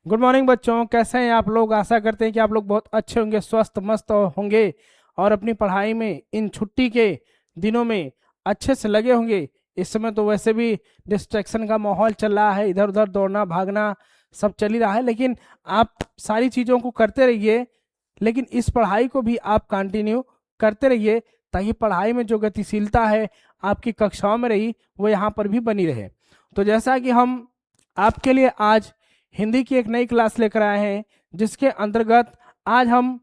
Good morning बच्चों, कैसे हैं आप लोग। आशा करते हैं कि आप लोग बहुत अच्छे होंगे, स्वस्थ मस्त होंगे और अपनी पढ़ाई में इन छुट्टी के दिनों में अच्छे से लगे होंगे। इस समय तो वैसे भी डिस्ट्रैक्शन का माहौल चल रहा है, इधर उधर दौड़ना भागना सब चल ही रहा है, लेकिन आप सारी चीज़ों को करते रहिए। लेकिन इस पढ़ाई को भी आप कंटिन्यू करते रहिए ताकि पढ़ाई में जो गतिशीलता है आपकी कक्षाओं में रही वो यहाँ पर भी बनी रहे। तो जैसा कि हम आपके लिए आज हिंदी की एक नई क्लास लेकर आए हैं, जिसके अंतर्गत आज हम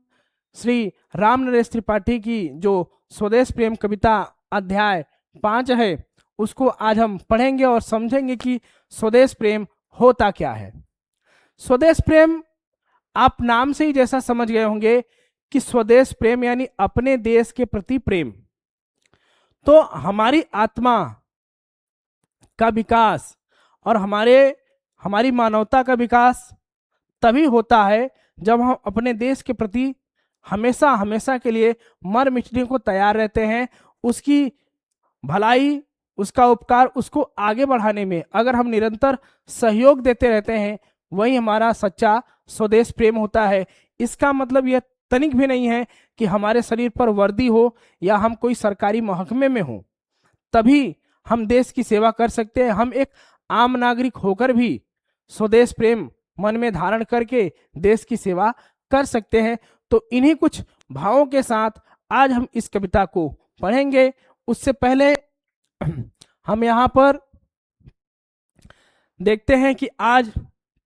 श्री राम नरेश त्रिपाठी की जो स्वदेश प्रेम कविता अध्याय 5 है उसको आज हम पढ़ेंगे और समझेंगे कि स्वदेश प्रेम होता क्या है। स्वदेश प्रेम आप नाम से ही जैसा समझ गए होंगे कि स्वदेश प्रेम यानी अपने देश के प्रति प्रेम। तो हमारी आत्मा का विकास और हमारी मानवता का विकास तभी होता है जब हम अपने देश के प्रति हमेशा हमेशा के लिए मर मिटने को तैयार रहते हैं। उसकी भलाई, उसका उपकार, उसको आगे बढ़ाने में अगर हम निरंतर सहयोग देते रहते हैं, वही हमारा सच्चा स्वदेश प्रेम होता है। इसका मतलब यह तनिक भी नहीं है कि हमारे शरीर पर वर्दी हो या हम कोई सरकारी महकमे में हो तभी हम देश की सेवा कर सकते हैं। हम एक आम नागरिक होकर भी स्वदेश प्रेम मन में धारण करके देश की सेवा कर सकते हैं। तो इन्हीं कुछ भावों के साथ आज हम इस कविता को पढ़ेंगे। उससे पहले हम यहाँ पर देखते हैं कि आज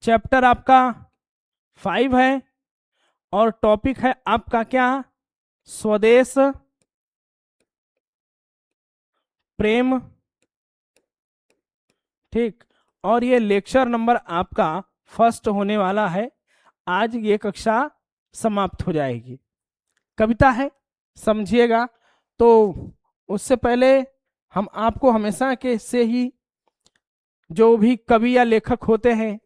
चैप्टर आपका 5 है और टॉपिक है आपका क्या, स्वदेश प्रेम। ठीक, और ये लेक्चर नंबर आपका फर्स्ट होने वाला है। आज ये कक्षा समाप्त हो जाएगी। कविता है, समझिएगा। तो उससे पहले हम आपको हमेशा के से ही जो भी कवि या लेखक होते हैं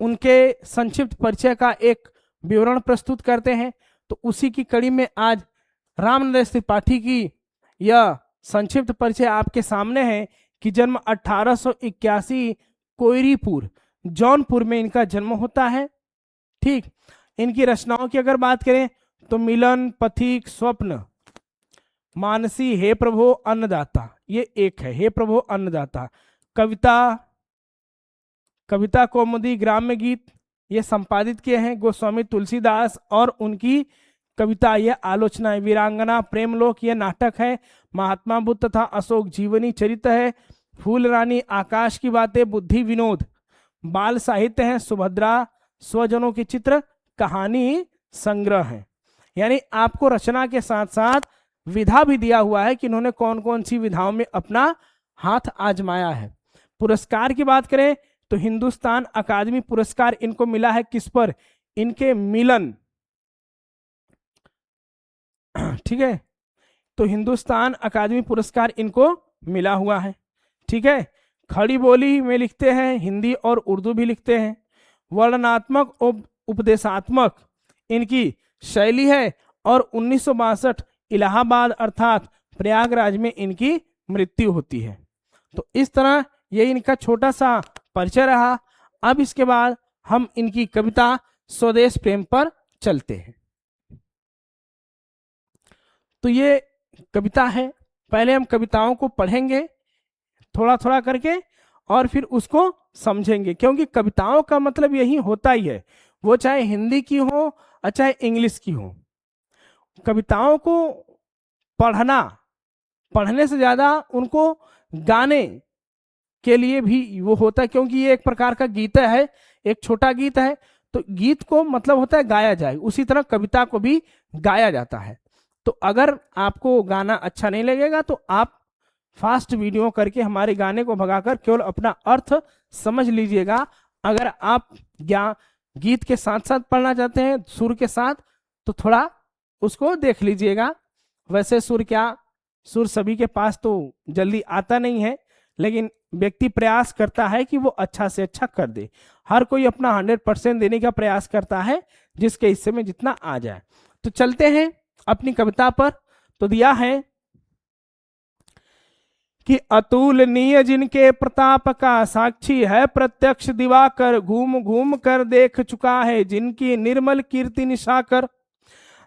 उनके संक्षिप्त परिचय का एक विवरण प्रस्तुत करते हैं। तो उसी की कड़ी में आज राम नरेश त्रिपाठी की यह संक्षिप्त परिचय आपके सामने है कि जन्म 1881 कोयरीपुर जौनपुर में इनका जन्म होता है। ठीक, इनकी रचनाओं की अगर बात करें तो मिलन, पथिक, स्वप्न, मानसी, हे प्रभो अन्नदाता, ये एक है, हे प्रभो अन्नदाता। कविता कौमुदी, ग्राम्य गीत, ये संपादित किए हैं गोस्वामी तुलसीदास और उनकी कविता यह आलोचना है। वीरांगना, प्रेमलोक ये नाटक है। महात्मा बुद्ध तथा अशोक जीवनी चरित्र है। फूल रानी, आकाश की बातें, बुद्धि विनोद, बाल साहित्य है। सुभद्रा, स्वजनों की चित्र, कहानी संग्रह है। यानी आपको रचना के साथ साथ विधा भी दिया हुआ है कि इन्होंने कौन कौन सी विधाओं में अपना हाथ आजमाया है। पुरस्कार की बात करें तो हिंदुस्तान अकादमी पुरस्कार इनको मिला है किस पर, इनके मिलन। ठीक है, तो हिंदुस्तान अकादमी पुरस्कार इनको मिला हुआ है। ठीक है, खड़ी बोली में लिखते हैं, हिंदी और उर्दू भी लिखते हैं। वर्णनात्मक उपदेशात्मक इनकी शैली है और 1962 इलाहाबाद अर्थात प्रयागराज में इनकी मृत्यु होती है। तो इस तरह ये इनका छोटा सा परिचय रहा। अब इसके बाद हम इनकी कविता स्वदेश प्रेम पर चलते हैं। तो ये कविता है, पहले हम कविताओं को पढ़ेंगे थोड़ा थोड़ा करके और फिर उसको समझेंगे, क्योंकि कविताओं का मतलब यही होता ही है, वो चाहे हिंदी की हो और चाहे इंग्लिश की हो। कविताओं को पढ़ने से ज्यादा उनको गाने के लिए भी वो होता है, क्योंकि ये एक प्रकार का गीत है, एक छोटा गीत है। तो गीत को मतलब होता है गाया जाए, उसी तरह कविता को भी गाया जाता है। तो अगर आपको गाना अच्छा नहीं लगेगा तो आप फास्ट वीडियो करके हमारे गाने को भगाकर केवल अपना अर्थ समझ लीजिएगा। अगर आप गीत के साथ साथ पढ़ना चाहते हैं सुर के साथ तो थोड़ा उसको देख लीजिएगा। वैसे सुर सभी के पास तो जल्दी आता नहीं है, लेकिन व्यक्ति प्रयास करता है कि वो अच्छा से अच्छा कर दे। हर कोई अपना 100% देने का प्रयास करता है, जिसके हिस्से में जितना आ जाए। तो चलते हैं अपनी कविता पर। तो दिया है कि अतुलनीय जिनके प्रताप का साक्षी है प्रत्यक्ष दिवाकर, घूम घूम कर देख चुका है जिनकी निर्मल कीर्ति निशाकर।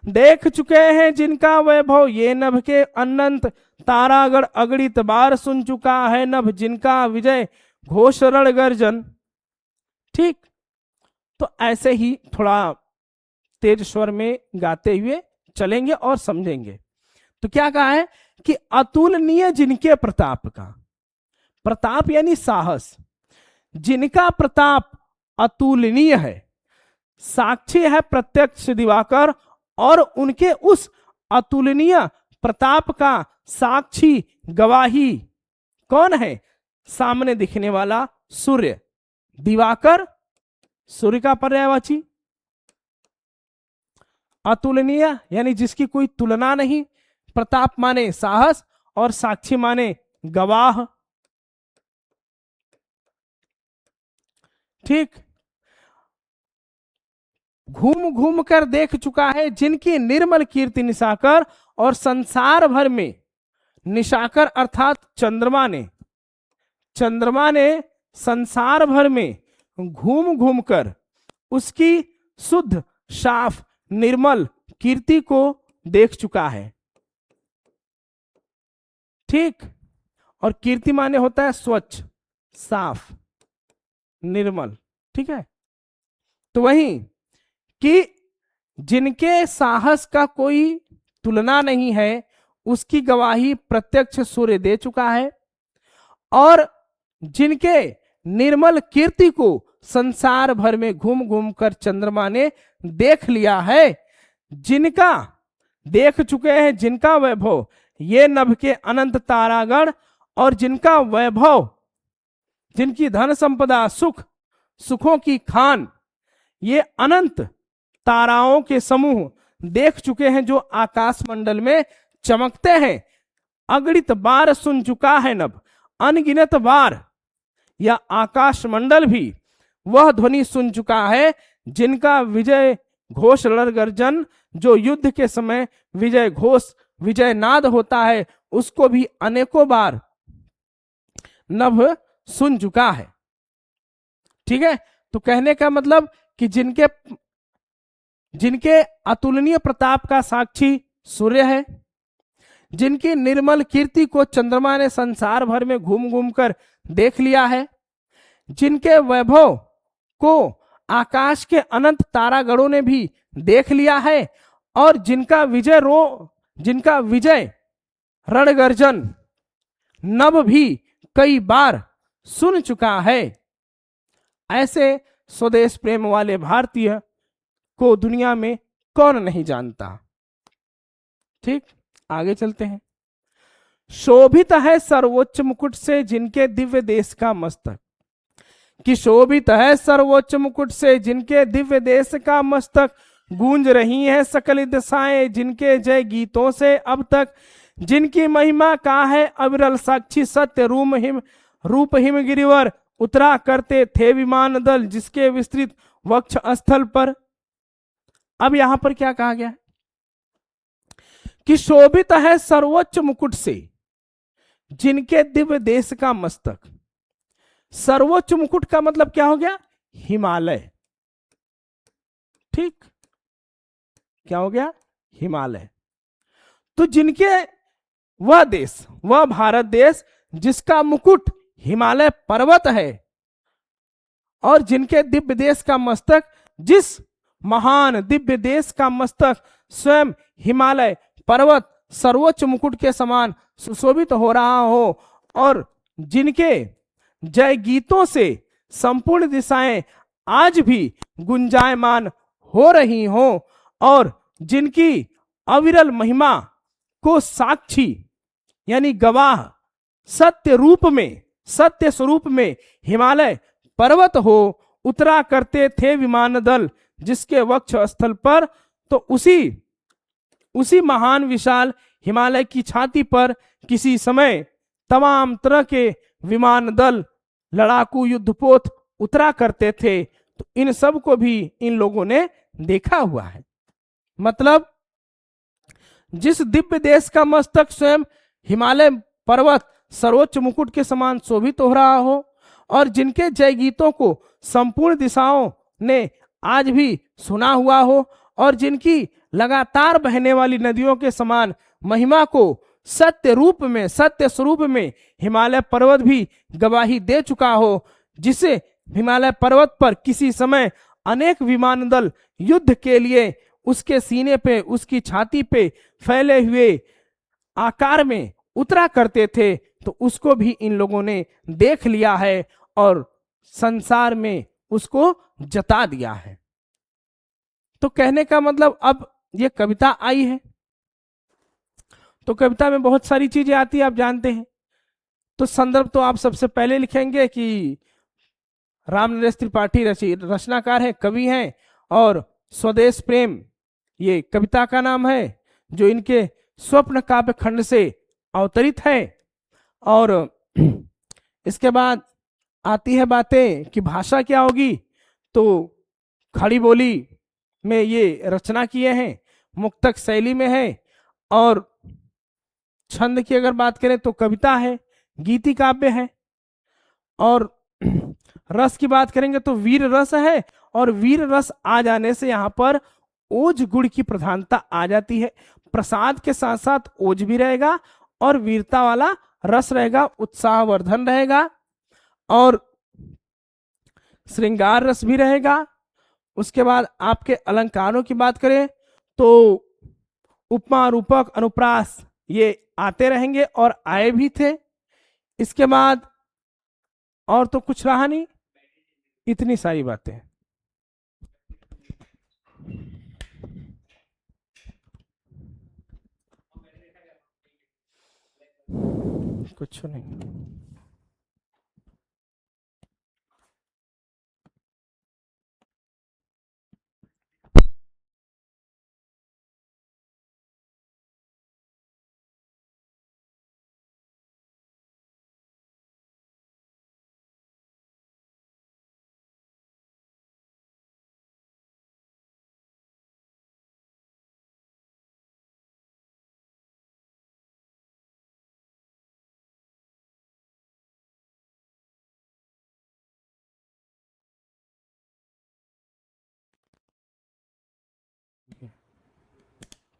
देख चुके हैं जिनका वैभव ये नभ के अनंत, तारागढ़ अगणित बार सुन चुका है नभ जिनका विजय घोष रण गर्जन। ठीक, तो ऐसे ही थोड़ा तेज स्वर में गाते हुए चलेंगे और समझेंगे। तो क्या कहा है कि अतुलनीय जिनके प्रताप का, प्रताप यानी साहस, जिनका प्रताप अतुलनीय है, साक्षी है प्रत्यक्ष दिवाकर, और उनके उस अतुलनीय प्रताप का साक्षी गवाही कौन है? सामने दिखने वाला सूर्य। दिवाकर सूर्य का पर्यायवाची, अतुलनीय यानी जिसकी कोई तुलना नहीं, प्रताप माने साहस और साक्षी माने गवाह। ठीक, घूम घूम कर देख चुका है जिनकी निर्मल कीर्ति निशाकर, और संसार भर में निशाकर अर्थात चंद्रमा ने संसार भर में घूम घूम कर उसकी शुद्ध साफ निर्मल कीर्ति को देख चुका है। ठीक, और कीर्ति माने होता है स्वच्छ, साफ, निर्मल। ठीक है, तो वही कि जिनके साहस का कोई तुलना नहीं है उसकी गवाही प्रत्यक्ष सूर्य दे चुका है, और जिनके निर्मल कीर्ति को संसार भर में घूम घूम कर चंद्रमा ने देख लिया है, जिनका देख चुके हैं जिनका वैभव ये नभ के अनंत तारागण, और जिनका वैभव, जिनकी धन संपदा, सुखों की खान, ये अनंत ताराओं के समूह देख चुके हैं जो आकाश मंडल में चमकते हैं। अगणित बार सुन चुका है नभ, अनगिनत बार या आकाश मंडल भी वह ध्वनि सुन चुका है जिनका विजय घोष रण गर्जन, जो युद्ध के समय विजय घोष, विजय नाद होता है, उसको भी अनेकों बार नभ सुन चुका है। ठीक है, तो कहने का मतलब कि जिनके अतुलनीय प्रताप का साक्षी सूर्य है, जिनकी निर्मल कीर्ति को चंद्रमा ने संसार भर में घूम घूम कर देख लिया है, जिनके वैभव को आकाश के अनंत तारागणों ने भी देख लिया है, और जिनका विजय रणगर्जन नभ भी कई बार सुन चुका है। ऐसे स्वदेश प्रेम वाले भारतीय को दुनिया में कौन नहीं जानता। ठीक, आगे चलते हैं। शोभित है सर्वोच्च मुकुट से जिनके दिव्य देश का मस्तक, कि शोभित है सर्वोच्च मुकुट से जिनके दिव्य देश का मस्तक, गूंज रही है सकल दिशाएं जिनके जय गीतों से अब तक, जिनकी महिमा का है अविरल साक्षी सत्य रूप हिम गिरिवर, उतरा करते थे विमान दल जिसके विस्तृत वक्ष स्थल पर। अब यहां पर क्या कहा गया कि शोभित है सर्वोच्च मुकुट से जिनके दिव्य देश का मस्तक। सर्वोच्च मुकुट का मतलब क्या हो गया? हिमालय। ठीक, क्या हो गया? हिमालय। तो जिनके वह देश, वह भारत देश जिसका मुकुट हिमालय पर्वत है, और जिनके दिव्य देश का मस्तक, जिस महान दिव्य देश का मस्तक स्वयं हिमालय पर्वत सर्वोच्च मुकुट के समान सुशोभित हो रहा हो, और जिनके जय गीतों से संपूर्ण दिशाएं आज भी गुंजायमान हो रही हो, और जिनकी अविरल महिमा को साक्षी यानी गवाह सत्य रूप में, सत्य स्वरूप में हिमालय पर्वत हो, उतरा करते थे विमान दल जिसके वक्ष स्थल पर। तो उसी महान विशाल हिमालय की छाती पर किसी समय तमाम तरह के विमान दल, लड़ाकू युद्धपोत उतरा करते थे। तो इन सब को भी इन लोगों ने देखा हुआ है। मतलब जिस दिव्य देश का मस्तक स्वयं हिमालय पर्वत सर्वोच्च मुकुट के समान शोभित हो रहा हो, और जिनके जय गीतों को संपूर्ण दिशाओं ने आज भी सुना हुआ हो, और जिनकी लगातार बहने वाली नदियों के समान महिमा को सत्य रूप में, सत्य स्वरूप में हिमालय पर्वत भी गवाही दे चुका हो, जिसे हिमालय पर्वत पर किसी समय अनेक विमान दल युद्ध के लिए उसके सीने पे, उसकी छाती पे फैले हुए आकार में उतरा करते थे, तो उसको भी इन लोगों ने देख लिया है और संसार में उसको जता दिया है। तो कहने का मतलब, अब ये कविता आई है तो कविता में बहुत सारी चीजें आती है, आप जानते हैं। तो संदर्भ तो आप सबसे पहले लिखेंगे कि रामनरेश त्रिपाठी रचनाकार है, कवि हैं, और स्वदेश प्रेम ये कविता का नाम है, जो इनके स्वप्न काव्य खंड से अवतरित है। और इसके बाद आती है बातें कि भाषा क्या होगी, तो खड़ी बोली में ये रचना किए हैं, मुक्तक शैली में है, और छंद की अगर बात करें तो कविता है, गीति काव्य है, और रस की बात करेंगे तो वीर रस है, और वीर रस आ जाने से यहाँ पर ओज गुण की प्रधानता आ जाती है। प्रसाद के साथ साथ ओज भी रहेगा और वीरता वाला रस रहेगा, उत्साहवर्धन रहेगा, और श्रृंगार रस भी रहेगा। उसके बाद आपके अलंकारों की बात करें तो उपमा, रूपक, अनुप्रास ये आते रहेंगे और आए भी थे। इसके बाद और तो कुछ रहा नहीं, इतनी सारी बातें। कुछ नहीं।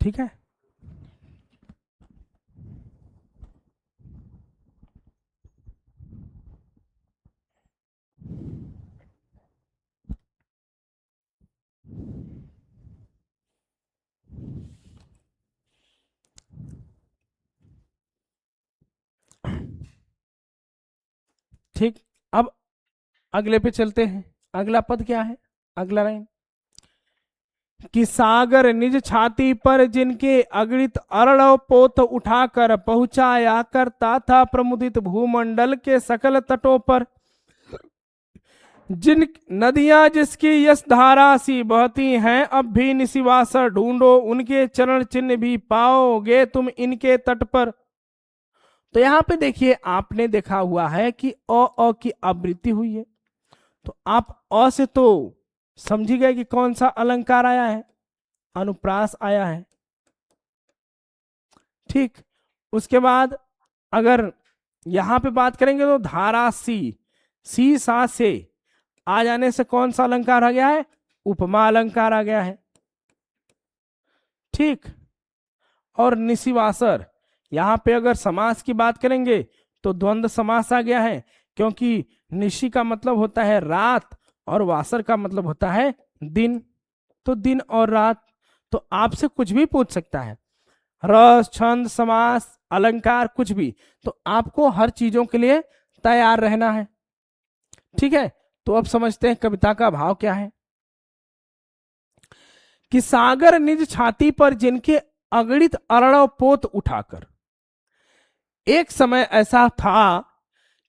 ठीक है, ठीक। अब अगले पे चलते हैं। अगला पद क्या है, अगला लाइन, कि सागर निज छाती पर जिनके अगणित अरणव पोत उठाकर पहुंचाया करता था प्रमुदित भूमंडल के सकल तटों पर। जिन नदियां जिसकी यश धारा सी बहती हैं, अब भी निशिवासर ढूंढो उनके चरण चिन्ह भी पाओगे तुम इनके तट पर। तो यहां पे देखिए, आपने देखा हुआ है कि अ की आवृत्ति हुई है, तो आप अ से तो समझी गए कि कौन सा अलंकार आया है, अनुप्रास आया है। ठीक, उसके बाद अगर यहां पे बात करेंगे तो धारा सी सा से आ जाने से कौन सा अलंकार आ गया है, उपमा अलंकार आ गया है। ठीक, और निशिवासर, यहां पे अगर समास की बात करेंगे तो द्वंद्व समास आ गया है, क्योंकि निशि का मतलब होता है रात और वासर का मतलब होता है दिन, तो दिन और रात। तो आपसे कुछ भी पूछ सकता है, रस, छंद, समास, अलंकार, कुछ भी, तो आपको हर चीजों के लिए तैयार रहना है। ठीक है, तो अब समझते हैं कविता का भाव क्या है। कि सागर निज छाती पर जिनके अगणित अरणव पोत उठाकर, एक समय ऐसा था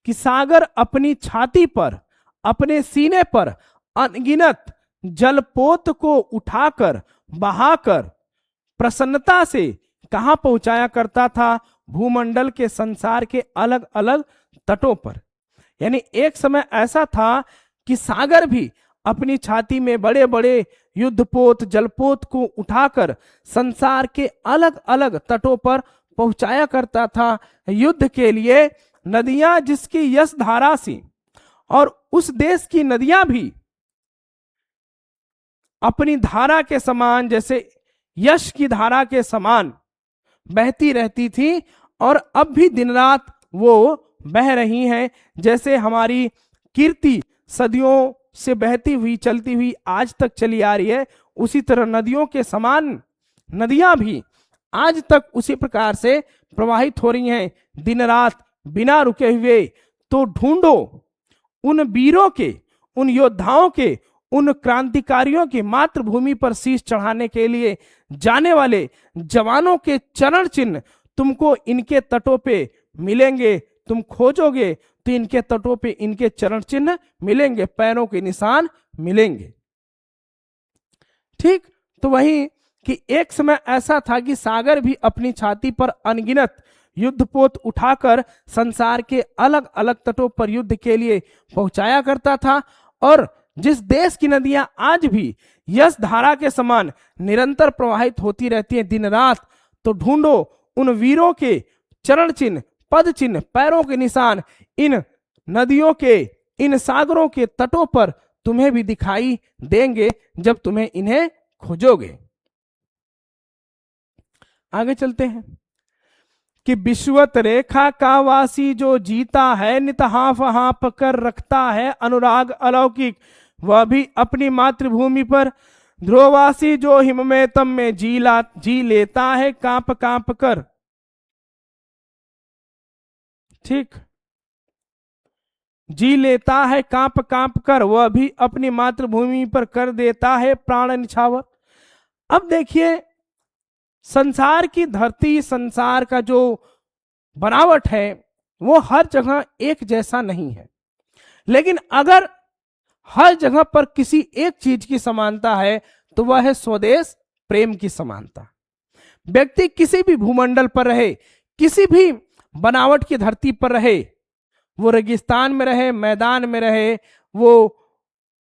कि सागर अपनी छाती पर, अपने सीने पर अनगिनत जलपोत को उठाकर बहाकर प्रसन्नता से कहां पहुंचाया करता था, भूमंडल के संसार के अलग अलग तटों पर। यानी एक समय ऐसा था कि सागर भी अपनी छाती में बड़े बड़े युद्धपोत, जलपोत को उठाकर संसार के अलग अलग तटों पर पहुंचाया करता था युद्ध के लिए नदियां जिसकी यश धारा सी, और उस देश की नदियां भी अपनी धारा के समान, जैसे यश की धारा के समान बहती रहती थी, और अब भी दिन रात वो बह रही हैं। जैसे हमारी कीर्ति सदियों से बहती हुई चलती हुई आज तक चली आ रही है, उसी तरह नदियों के समान नदियां भी आज तक उसी प्रकार से प्रवाहित हो रही हैं, दिन रात बिना रुके हुए। तो ढूंढो उन वीरों के, उन योद्धाओं के, उन क्रांतिकारियों की मातृभूमि पर शीश चढ़ाने के लिए जाने वाले जवानों के चरण चिन्ह तुमको इनके तटों पे मिलेंगे। तुम खोजोगे तो इनके तटों पे इनके चरण चिन्ह मिलेंगे, पैरों के निशान मिलेंगे। ठीक, तो वही कि एक समय ऐसा था कि सागर भी अपनी छाती पर अनगिनत युद्धपोत उठाकर संसार के अलग अलग तटों पर युद्ध के लिए पहुंचाया करता था। और जिस देश की नदियां आज भी यश धारा के समान निरंतर प्रवाहित होती रहती हैं दिन रात, तो ढूंढो उन वीरों के चरण चिन्ह, पद चिन्ह, पैरों के निशान इन नदियों के, इन सागरों के तटों पर तुम्हें भी दिखाई देंगे जब तुम्हें इन्हें खोजोगे। आगे चलते हैं कि विश्वत रेखा का वासी जो जीता है, नित हाँफ हाँफ कर रखता है अनुराग अलौकिक, वह भी अपनी मातृभूमि पर। ध्रुववासी जो हिम में तम में जी लेता है कांप कांप कर। ठीक, जी लेता है कांप कांप कर, वह भी अपनी मातृभूमि पर कर देता है प्राण निछावर। अब देखिए, संसार की धरती, संसार का जो बनावट है वो हर जगह एक जैसा नहीं है, लेकिन अगर हर जगह पर किसी एक चीज की समानता है तो वह है स्वदेश प्रेम की समानता। व्यक्ति किसी भी भूमंडल पर रहे, किसी भी बनावट की धरती पर रहे, वो रेगिस्तान में रहे, मैदान में रहे, वो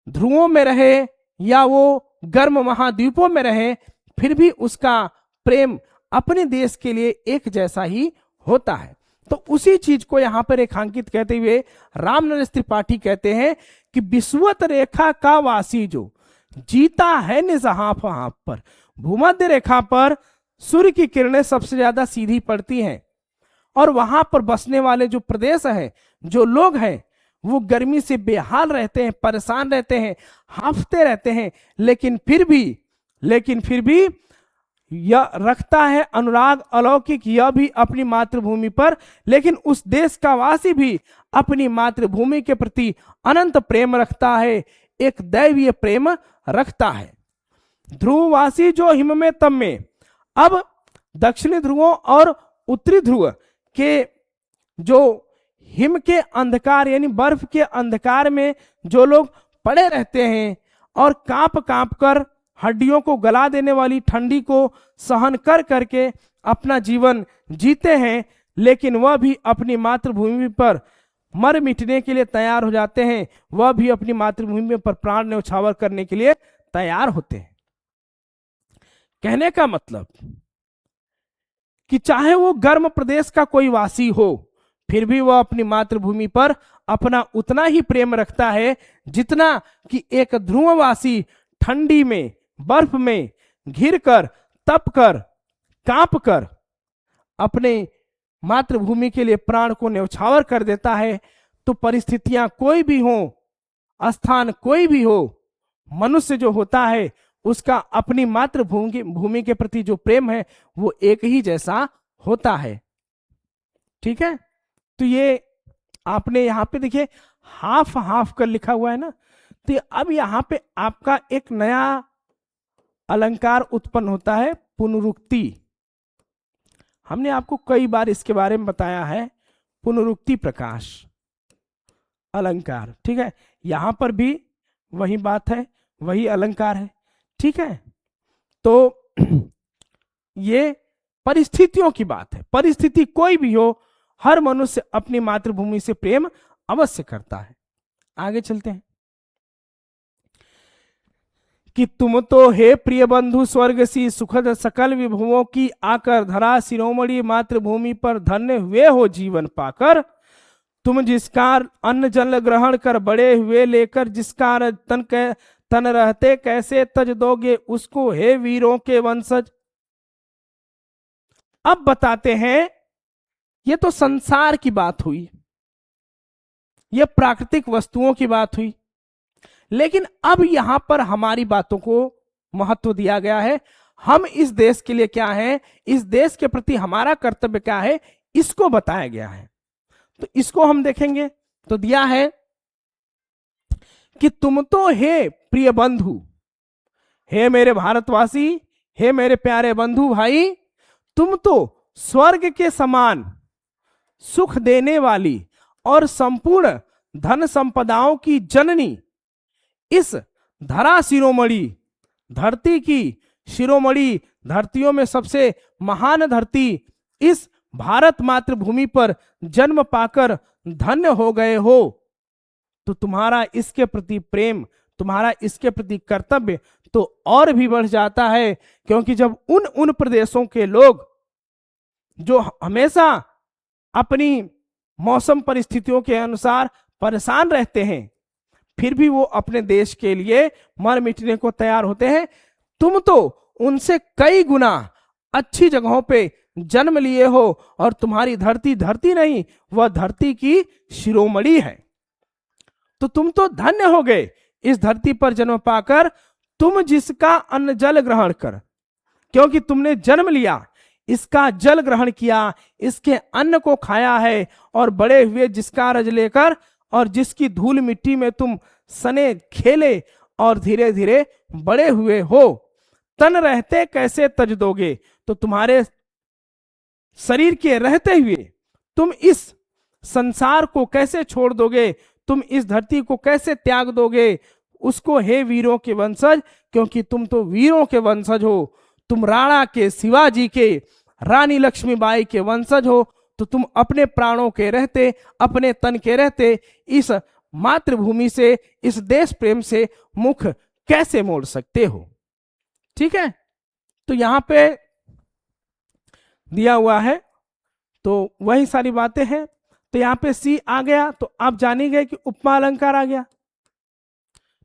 ध्रुवों में रहे या वो गर्म महाद्वीपों में रहे, फिर भी उसका प्रेम अपने देश के लिए एक जैसा ही होता है। तो उसी चीज को यहां पर रेखांकित करते हुए राम नरेश त्रिपाठी कहते हैं कि विश्वत रेखा का वासी जो जीता है निज हाँफ हाँफ पर। भूमध्य रेखा पर सूर्य की किरणें सबसे ज्यादा सीधी पड़ती हैं, और वहां पर बसने वाले जो प्रदेश है, जो लोग हैं, वो गर्मी से बेहाल रहते हैं, परेशान रहते हैं, हांफते रहते हैं, लेकिन फिर भी यह रखता है अनुराग अलौकिक, यह भी अपनी मातृभूमि पर। लेकिन उस देश का वासी भी अपनी मातृभूमि के प्रति अनंत प्रेम रखता है, एक दैवीय प्रेम रखता है। ध्रुववासी जो हिम में तम में। अब दक्षिणी ध्रुवों और उत्तरी ध्रुव के जो हिम के अंधकार यानी बर्फ के अंधकार में जो लोग पड़े रहते हैं और कांप कांप कर हड्डियों को गला देने वाली ठंडी को सहन कर करके अपना जीवन जीते हैं, लेकिन वह भी अपनी मातृभूमि पर मर मिटने के लिए तैयार हो जाते हैं, वह भी अपनी मातृभूमि पर प्राण न्यौछावर करने के लिए तैयार होते हैं। कहने का मतलब कि चाहे वो गर्म प्रदेश का कोई वासी हो, फिर भी वह अपनी मातृभूमि पर अपना उतना ही प्रेम रखता है जितना कि एक ध्रुववासी ठंडी में, बर्फ में घिर कर, तप कर, कांप कर अपने मातृभूमि के लिए प्राण को न्यौछावर कर देता है। तो परिस्थितियां कोई भी हो, स्थान कोई भी हो, मनुष्य जो होता है उसका अपनी मातृभूमि के प्रति जो प्रेम है वो एक ही जैसा होता है। ठीक है, तो ये आपने यहां पे देखिए हाफ हाफ कर लिखा हुआ है ना, तो अब यहां पे आपका एक नया अलंकार उत्पन्न होता है, पुनरुक्ति। हमने आपको कई बार इसके बारे में बताया है, पुनरुक्ति प्रकाश अलंकार। ठीक है, यहां पर भी वही बात है, वही अलंकार है। ठीक है, तो ये परिस्थितियों की बात है, परिस्थिति कोई भी हो, हर मनुष्य अपनी मातृभूमि से प्रेम अवश्य करता है। आगे चलते हैं कि तुम तो हे प्रिय बंधु स्वर्ग सी सुखद सकल विभवों की आकर धरा शिरोमणि मातृभूमि पर धन्य हुए हो जीवन पाकर। तुम जिसका अन्न जल ग्रहण कर बड़े हुए लेकर जिसका तन रहते कैसे तज दोगे उसको, हे वीरों के वंशज। अब बताते हैं, ये तो संसार की बात हुई, ये प्राकृतिक वस्तुओं की बात हुई, लेकिन अब यहां पर हमारी बातों को महत्व दिया गया है। हम इस देश के लिए क्या है, इस देश के प्रति हमारा कर्तव्य क्या है, इसको बताया गया है। तो इसको हम देखेंगे। तो दिया है कि तुम तो हे प्रिय बंधु, हे मेरे भारतवासी, हे मेरे प्यारे बंधु भाई, तुम तो स्वर्ग के समान सुख देने वाली और संपूर्ण धन संपदाओं की जननी, इस धरा शिरोमणि, धरती की शिरोमणि, धरतियों में सबसे महान धरती, इस भारत मातृभूमि पर जन्म पाकर धन्य हो गए हो। तो तुम्हारा इसके प्रति प्रेम, तुम्हारा इसके प्रति कर्तव्य तो और भी बढ़ जाता है, क्योंकि जब उन प्रदेशों के लोग जो हमेशा अपनी मौसम परिस्थितियों के अनुसार परेशान रहते हैं, फिर भी वो अपने देश के लिए मर मिटने को तैयार होते हैं, तुम तो उनसे कई गुना अच्छी जगहों पे जन्म लिए हो और तुम्हारी धरती धरती नहीं, वह धरती की शिरोमणि है। तो तुम तो धन्य हो गए इस धरती पर जन्म पाकर, तुम जिसका अन्न जल ग्रहण कर, क्योंकि तुमने जन्म लिया, इसका जल ग्रहण किया, इसके अन्न को खाया है, और बड़े हुए जिसका रज लेकर और जिसकी धूल मिट्टी में तुम सने खेले और धीरे धीरे बड़े हुए हो। तन रहते कैसे तज दोगे, तो तुम्हारे शरीर के रहते हुए तुम इस संसार को कैसे छोड़ दोगे, तुम इस धरती को कैसे त्याग दोगे उसको, हे वीरों के वंशज, क्योंकि तुम तो वीरों के वंशज हो, तुम राणा के, शिवाजी के, रानी लक्ष्मीबाई के वंशज हो। तो तुम अपने प्राणों के रहते, अपने तन के रहते इस मातृभूमि से, इस देश प्रेम से मुख कैसे मोड़ सकते हो। ठीक है, तो यहां पे दिया हुआ है, तो वही सारी बातें हैं। तो यहां पे सी आ गया, तो आप जान ही गए कि उपमा अलंकार आ गया।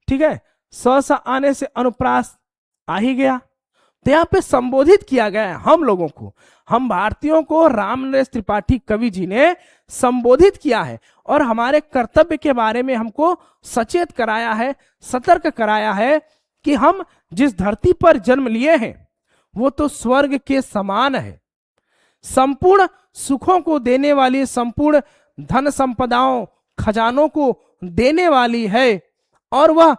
ठीक है, स आने से अनुप्रास आ ही गया। तो यहाँ पे संबोधित किया गया है हम लोगों को, हम भारतीयों को राम नरेश त्रिपाठी कवि जी ने संबोधित किया है और हमारे कर्तव्य के बारे में हमको सचेत कराया है, सतर्क कराया है कि हम जिस धरती पर जन्म लिए हैं वो तो स्वर्ग के समान है, संपूर्ण सुखों को देने वाली, संपूर्ण धन संपदाओं खजानों को देने वाली है, और वह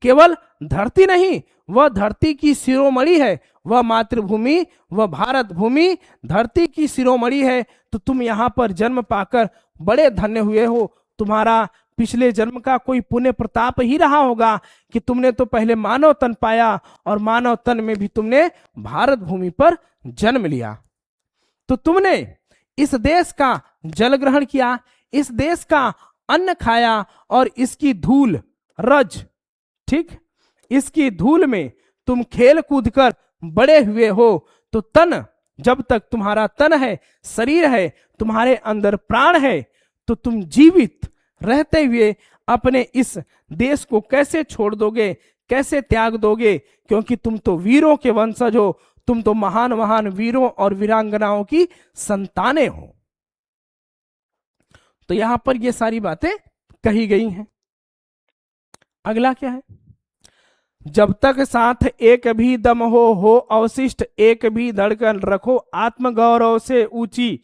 केवल धरती नहीं, वह धरती की शिरोमणि है, वह मातृभूमि, वह भारत भूमि धरती की शिरोमणि है। तो तुम यहाँ पर जन्म पाकर बड़े धन्य हुए हो। तुम्हारा पिछले जन्म का कोई पुण्य प्रताप ही रहा होगा कि तुमने तो पहले मानव तन पाया और मानव तन में भी तुमने भारत भूमि पर जन्म लिया। तो तुमने इस देश का जल ग्रहण किया, इस देश का अन्न खाया और इसकी धूल रज, ठीक, इसकी धूल में तुम खेल कूद कर बड़े हुए हो। तो तन, जब तक तुम्हारा तन है, शरीर है, तुम्हारे अंदर प्राण है, तो तुम जीवित रहते हुए अपने इस देश को कैसे छोड़ दोगे, कैसे त्याग दोगे, क्योंकि तुम तो वीरों के वंशज हो, तुम तो महान महान वीरों और वीरांगनाओं की संतानें हो। तो यहां पर ये सारी बातें कही गई हैं। अगला क्या है, जब तक साथ एक भी दम हो अवशिष्ट एक भी धड़कन, रखो आत्मगौरव से ऊंची,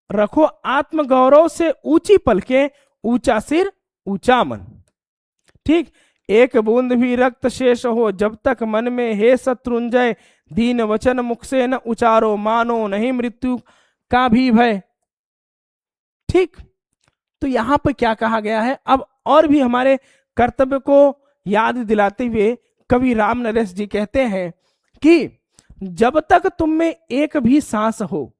रखो आत्मगौरव से ऊंची पलकें, ऊंचा सिर ऊंचा मन। ठीक, एक बूंद भी रक्त शेष हो जब तक मन में, हे शत्रुंजय दीन वचन मुख से न उचारो, मानो नहीं मृत्यु का भी भय। ठीक, तो यहां पर क्या कहा गया है, अब और भी हमारे कर्तव्य को याद दिलाते हुए कवि राम नरेश जी कहते हैं कि जब तक तुम में एक भी सांस हो,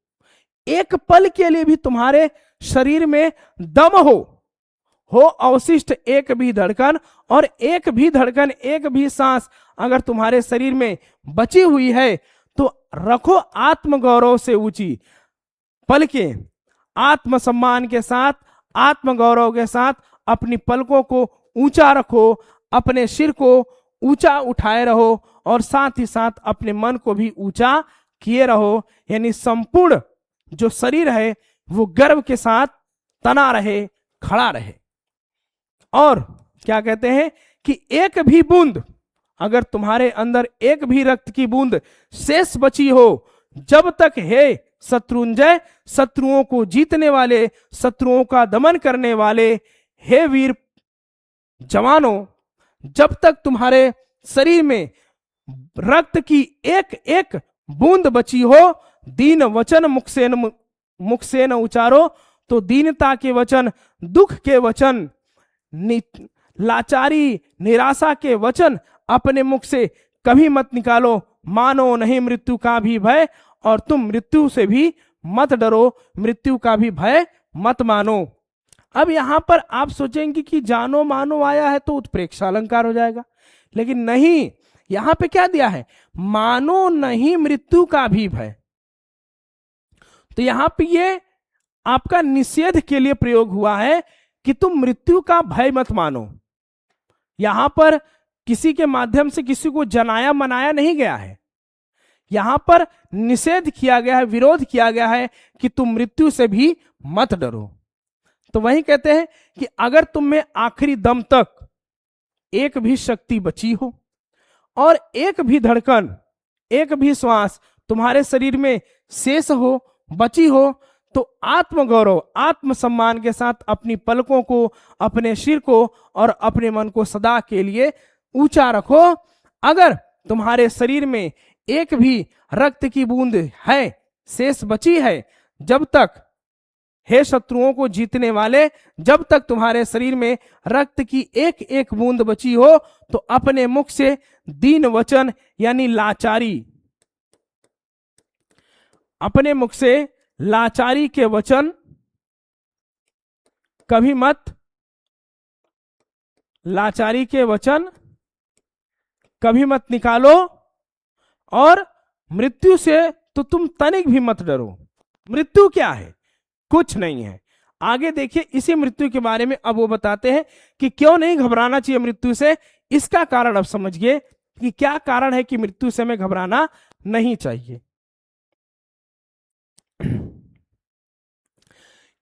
एक पल के लिए भी तुम्हारे शरीर में दम हो अवशिष्ट एक भी धड़कन, और एक भी धड़कन, एक भी सांस अगर तुम्हारे शरीर में बची हुई है, तो रखो आत्मगौरव से ऊंची पलकें, आत्मसम्मान के साथ आत्मगौरव के साथ अपनी पलकों को ऊंचा रखो, अपने सिर को ऊंचा उठाए रहो और साथ ही साथ अपने मन को भी ऊंचा किए रहो। यानी संपूर्ण जो शरीर है वो गर्व के साथ तना रहे, खड़ा रहे। और क्या कहते हैं कि एक भी बूंद, अगर तुम्हारे अंदर एक भी रक्त की बूंद शेष बची हो, जब तक हे शत्रुंजय, शत्रुओं को जीतने वाले, शत्रुओं का दमन करने वाले, हे वीर जवानों, जब तक तुम्हारे शरीर में रक्त की एक एक बूंद बची हो, दीन वचन मुख से न उचारो। तो दीनता के वचन, दुख के वचन, लाचारी निराशा के वचन अपने मुख से कभी मत निकालो। मानो नहीं मृत्यु का भी भय, और तुम मृत्यु से भी मत डरो, मृत्यु का भी भय मत मानो। अब यहां पर आप सोचेंगे कि जानो मानो आया है तो उत्प्रेक्षा अलंकार हो जाएगा, लेकिन नहीं, यहां पे क्या दिया है, मानो नहीं मृत्यु का भी भय। तो यहां पे ये आपका निषेध के लिए प्रयोग हुआ है कि तुम मृत्यु का भय मत मानो। यहां पर किसी के माध्यम से किसी को जनाया मनाया नहीं गया है, यहां पर निषेध किया गया है, विरोध किया गया है कि तुम मृत्यु से भी मत डरो। तो वही कहते हैं कि अगर तुम में आखिरी दम तक एक भी शक्ति बची हो और एक भी धड़कन, एक भी श्वास तुम्हारे शरीर में शेष हो, बची हो, तो आत्मगौरव, आत्मसम्मान के साथ अपनी पलकों को, अपने सिर को और अपने मन को सदा के लिए ऊंचा रखो। अगर तुम्हारे शरीर में एक भी रक्त की बूंद है, शेष बची है, जब तक हे शत्रुओं को जीतने वाले, जब तक तुम्हारे शरीर में रक्त की एक एक बूंद बची हो, तो अपने मुख से दीन वचन यानी लाचारी, अपने मुख से लाचारी के वचन कभी मत, लाचारी के वचन कभी मत निकालो, और मृत्यु से तो तुम तनिक भी मत डरो। मृत्यु क्या है? कुछ नहीं है। आगे देखिए इसी मृत्यु के बारे में अब वो बताते हैं कि क्यों नहीं घबराना चाहिए मृत्यु से। इसका कारण अब समझिए कि क्या कारण है कि मृत्यु से हमें घबराना नहीं चाहिए।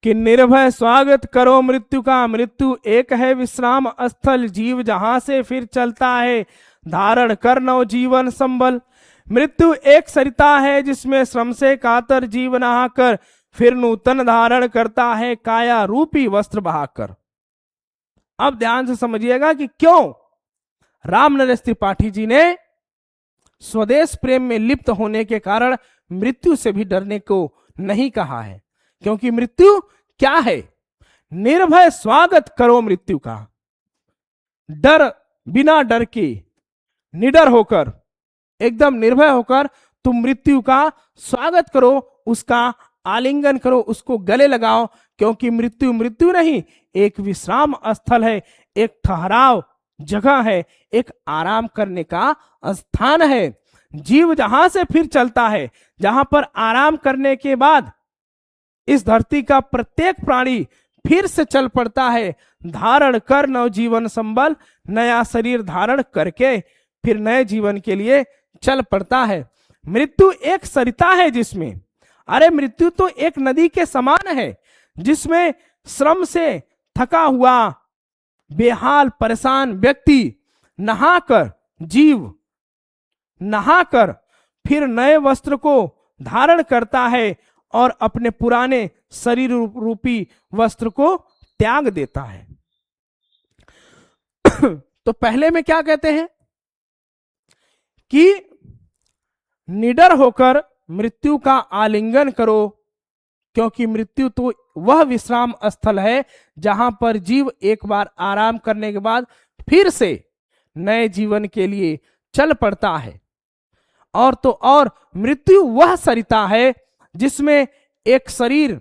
कि निर्भय स्वागत करो मृत्यु का, मृत्यु एक है विश्राम स्थल, जीव जहां से फिर चलता है, धारण कर नव जीवन संबल। मृत्यु एक सरिता है जिसमें श्रम से कातर जीव नहाकर फिर नूतन धारण करता है, काया रूपी वस्त्र बहाकर। अब ध्यान से समझिएगा कि क्यों रामनरेश त्रिपाठी जी ने स्वदेश प्रेम में लिप्त होने के कारण मृत्यु से भी डरने को नहीं कहा है। क्योंकि मृत्यु क्या है? निर्भय स्वागत करो मृत्यु का। डर, बिना डर के, निडर होकर, एकदम निर्भय होकर तुम मृत्यु का स्वागत करो, उसका आलिंगन करो, उसको गले लगाओ। क्योंकि मृत्यु मृत्यु नहीं, एक विश्राम स्थल है, एक ठहराव जगह है, एक आराम करने का स्थान है। जीव जहां से फिर चलता है, जहां पर आराम करने के बाद इस धरती का प्रत्येक प्राणी फिर से चल पड़ता है, धारण कर नव जीवन संबल, नया शरीर धारण करके फिर नए जीवन के लिए चल पड़ता है। मृत्यु एक सरिता है जिसमें, अरे मृत्यु तो एक नदी के समान है जिसमें श्रम से थका हुआ बेहाल परेशान व्यक्ति नहाकर, जीव नहाकर फिर नए वस्त्र को धारण करता है और अपने पुराने शरीर रूपी वस्त्र को त्याग देता है। तो पहले में क्या कहते हैं कि निडर होकर मृत्यु का आलिंगन करो, क्योंकि मृत्यु तो वह विश्राम स्थल है जहां पर जीव एक बार आराम करने के बाद फिर से नए जीवन के लिए चल पड़ता है। और तो और मृत्यु वह सरिता है जिसमें एक शरीर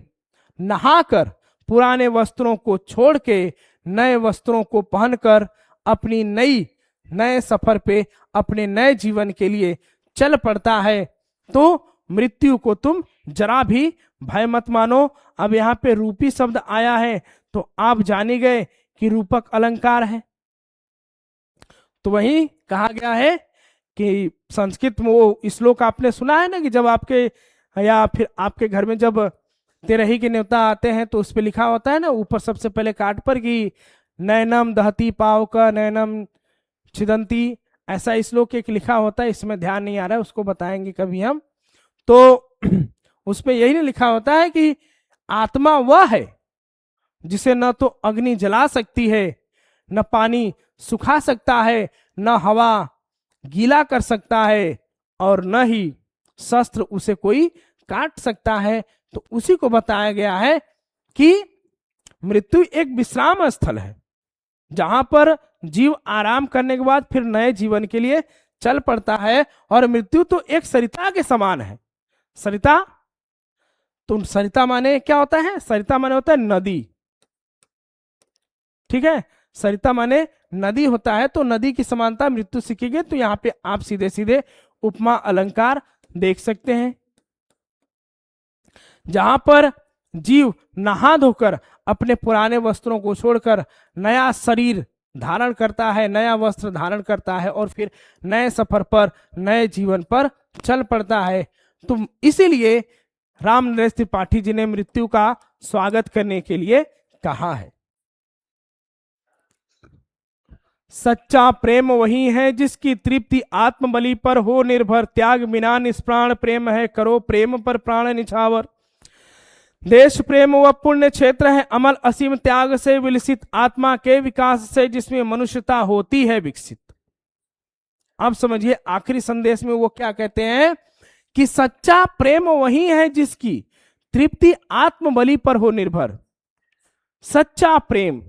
नहाकर पुराने वस्त्रों को छोड़ के नए वस्त्रों को पहनकर अपनी नए सफर पे, अपने नए जीवन के लिए चल पड़ता है। तो मृत्यु को तुम जरा भी भय मत मानो। अब यहाँ पे रूपी शब्द आया है तो आप जाने गए कि रूपक अलंकार है। तो वही कहा गया है कि संस्कृत में वो श्लोक आपने सुना है ना, कि जब आपके या फिर आपके घर में जब तेरही के न्योता आते हैं तो उस पर लिखा होता है ना ऊपर सबसे पहले काट पर कि नैनम दहती पाव का नैनम छिदंती, ऐसा श्लोक एक लिखा होता है, इसमें ध्यान नहीं आ रहा है, उसको बताएंगे कभी हम। तो उसमें यही नहीं लिखा होता है कि आत्मा वह है जिसे न तो अग्नि जला सकती है, न पानी सुखा सकता है, न हवा गीला कर सकता है, और न ही शस्त्र उसे कोई काट सकता है। तो उसी को बताया गया है कि मृत्यु एक विश्राम स्थल है जहां पर जीव आराम करने के बाद फिर नए जीवन के लिए चल पड़ता है। और मृत्यु तो एक सरिता के समान है। सरिता, तो सरिता माने क्या होता है? सरिता माने होता है नदी, ठीक है, सरिता माने नदी होता है। तो नदी की समानता मृत्यु सीखेंगे तो यहाँ पे आप सीधे सीधे उपमा अलंकार देख सकते हैं, जहां पर जीव नहा धोकर अपने पुराने वस्त्रों को छोड़कर नया शरीर धारण करता है, नया वस्त्र धारण करता है और फिर नए सफर पर, नए जीवन पर चल पड़ता है। तो इसीलिए राम नरेश त्रिपाठी जी ने मृत्यु का स्वागत करने के लिए कहा है। सच्चा प्रेम वही है जिसकी तृप्ति आत्मबलि पर हो निर्भर, त्याग बिना निष्प्राण प्रेम है, करो प्रेम पर प्राण निछावर। देश प्रेम वह पुण्य क्षेत्र है अमल असीम त्याग से विलसित, आत्मा के विकास से जिसमें मनुष्यता होती है विकसित। अब समझिए आखिरी संदेश में वो क्या कहते हैं कि सच्चा प्रेम वही है जिसकी तृप्ति आत्मबलि पर हो निर्भर। सच्चा प्रेम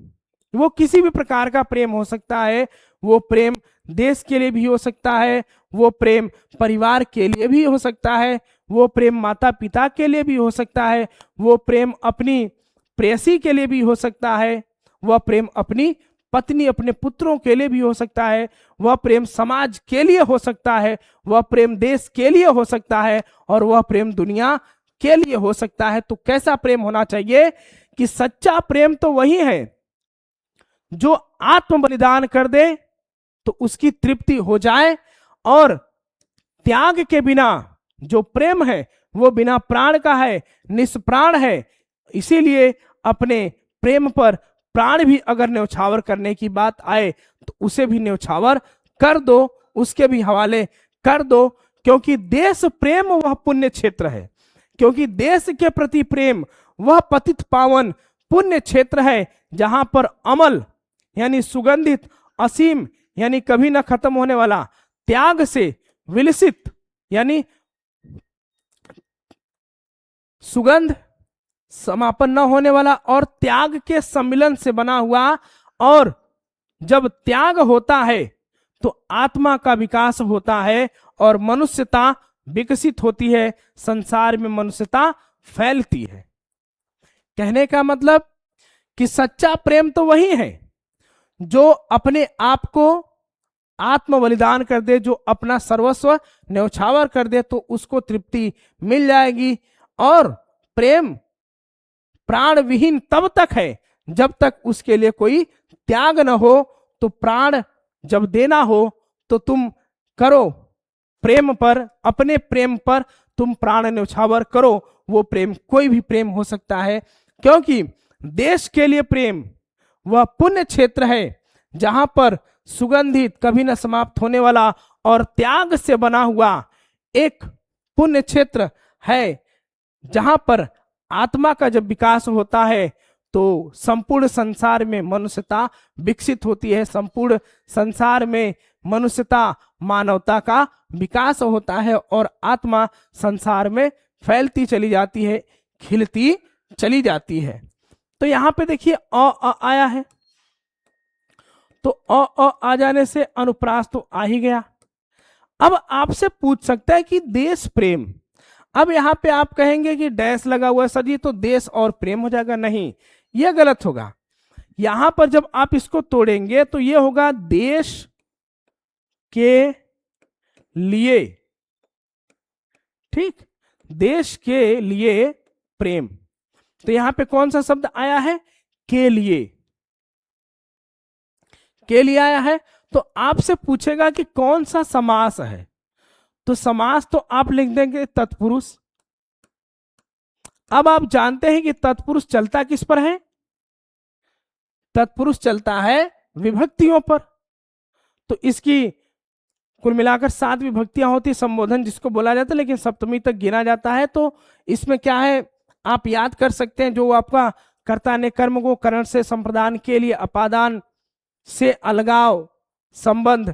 वो किसी भी प्रकार का प्रेम हो सकता है, वो प्रेम देश के लिए भी हो सकता है, वो प्रेम परिवार के लिए भी हो सकता है, वो प्रेम माता पिता के लिए भी हो सकता है, वो प्रेम अपनी प्रेयसी के लिए भी हो सकता है, वह प्रेम अपनी पत्नी अपने पुत्रों के लिए भी हो सकता है, वह प्रेम समाज के लिए हो सकता है, वह प्रेम देश के लिए हो सकता है, और वह प्रेम दुनिया के लिए हो सकता है। तो कैसा प्रेम होना चाहिए कि सच्चा प्रेम तो वही है जो आत्म बलिदान कर दे तो उसकी तृप्ति हो जाए, और त्याग के बिना जो प्रेम है वो बिना प्राण का है, निष्प्राण है। इसीलिए अपने प्रेम पर प्राण भी अगर न्यौछावर करने की बात आए तो उसे भी न्यौछावर कर दो, उसके भी हवाले कर दो, क्योंकि देश प्रेम वह पुण्य क्षेत्र है, क्योंकि देश के प्रति प्रेम वह पतित पावन पुण्य क्षेत्र है जहां पर अमल यानी सुगंधित, असीम यानी कभी ना खत्म होने वाला, त्याग से विलसित यानी सुगंध समापन न होने वाला, और त्याग के सम्मिलन से बना हुआ। और जब त्याग होता है तो आत्मा का विकास होता है और मनुष्यता विकसित होती है, संसार में मनुष्यता फैलती है। कहने का मतलब कि सच्चा प्रेम तो वही है जो अपने आप को आत्म बलिदान कर दे, जो अपना सर्वस्व न्यौछावर कर दे तो उसको तृप्ति मिल जाएगी। और प्रेम प्राण विहीन तब तक है जब तक उसके लिए कोई त्याग न हो। तो प्राण जब देना हो तो तुम करो प्रेम पर, अपने प्रेम पर तुम प्राण न्यौछावर करो। वो प्रेम कोई भी प्रेम हो सकता है, क्योंकि देश के लिए प्रेम वह पुण्य क्षेत्र है जहां पर सुगंधित कभी न समाप्त होने वाला और त्याग से बना हुआ एक पुण्य क्षेत्र है, जहां पर आत्मा का जब विकास होता है तो संपूर्ण संसार में मनुष्यता विकसित होती है, संपूर्ण संसार में मनुष्यता मानवता का विकास होता है और आत्मा संसार में फैलती चली जाती है, खिलती चली जाती है। तो यहां पे देखिए अ आया है, तो अ आ जाने से अनुप्रास तो आ ही गया। अब आपसे पूछ सकता है कि देश प्रेम, अब यहां पे आप कहेंगे कि डैश लगा हुआ है सर जी तो देश और प्रेम हो जाएगा, नहीं, यह गलत होगा। यहां पर जब आप इसको तोड़ेंगे तो यह होगा देश के लिए, ठीक, देश के लिए प्रेम। तो यहां पे कौन सा शब्द आया है? के लिए, के लिए आया है। तो आपसे पूछेगा कि कौन सा समास है, तो समास तो आप लिख देंगे तत्पुरुष। अब आप जानते हैं कि तत्पुरुष चलता किस पर है, तत्पुरुष चलता है विभक्तियों पर। तो इसकी कुल मिलाकर 7 विभक्तियां होती, संबोधन जिसको बोला जाता है, लेकिन सप्तमी तक गिना जाता है। तो इसमें क्या है, आप याद कर सकते हैं, जो आपका कर्ता ने कर्म को करण से संप्रदान के लिए, अपादान से अलगाव, संबंध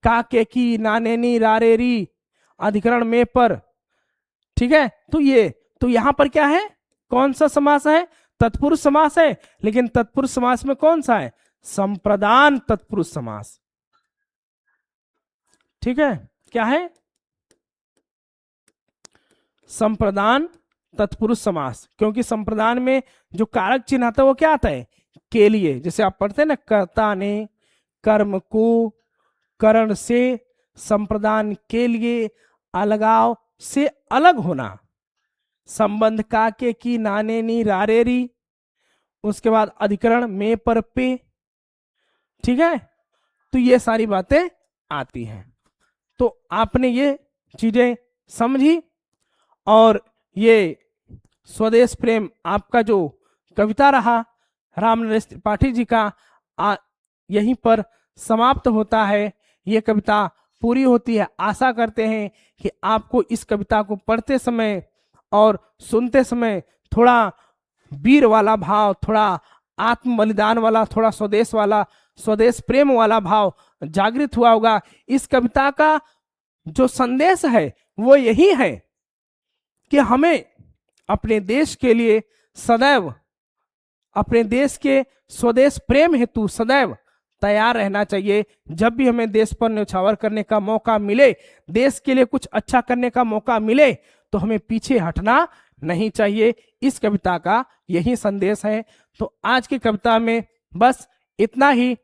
का के की नानेनी रारेरी, अधिकरण में पर, ठीक है। तो यहां पर क्या है, कौन सा समास है, तत्पुरुष समास है। लेकिन तत्पुरुष समास में कौन सा है, संप्रदान तत्पुरुष समास, ठीक है। क्या है, संप्रदान तत्पुरुष समास, क्योंकि संप्रदान में जो कारक चिन्ह आता है वो क्या आता है, के लिए। जैसे आप पढ़ते हैं ना, कर्ता ने कर्म को करण से संप्रदान के लिए, अलगाव से अलग होना, संबंध का के की नाने नी रारेरी, उसके बाद अधिकरण में पर पे, ठीक है। तो ये सारी बातें आती हैं। तो आपने ये चीजें समझी, और ये स्वदेश प्रेम आपका जो कविता रहा राम नरेश त्रिपाठी जी का, यहीं पर समाप्त होता है। ये कविता पूरी होती है। आशा करते हैं कि आपको इस कविता को पढ़ते समय और सुनते समय थोड़ा वीर वाला भाव, थोड़ा आत्म बलिदान वाला, थोड़ा स्वदेश वाला, स्वदेश प्रेम वाला भाव जागृत हुआ होगा। इस कविता का जो संदेश है वो यही है कि हमें अपने देश के लिए सदैव, अपने देश के स्वदेश प्रेम हेतु सदैव तैयार रहना चाहिए। जब भी हमें देश पर न्यौछावर करने का मौका मिले, देश के लिए कुछ अच्छा करने का मौका मिले, तो हमें पीछे हटना नहीं चाहिए। इस कविता का यही संदेश है। तो आज की कविता में बस इतना ही।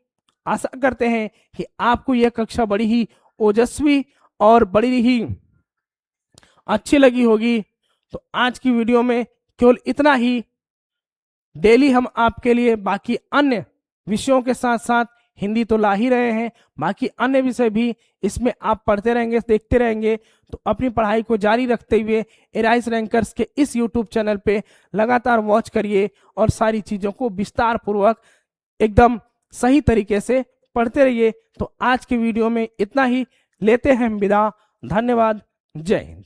आशा करते हैं कि आपको यह कक्षा बड़ी ही ओजस्वी और बड़ी ही अच्छी लगी होगी। तो आज की वीडियो में केवल इतना ही। डेली हम आपके लिए बाकी अन्य विषयों के साथ साथ हिंदी तो ला ही रहे हैं, बाकी अन्य विषय भी इसमें आप पढ़ते रहेंगे, देखते रहेंगे। तो अपनी पढ़ाई को जारी रखते हुए एराइज रैंकर्स के इस यूट्यूब चैनल पे लगातार वॉच करिए और सारी चीज़ों को विस्तार पूर्वक एकदम सही तरीके से पढ़ते रहिए। तो आज की वीडियो में इतना ही। लेते हैं विदा। धन्यवाद। जय हिंद।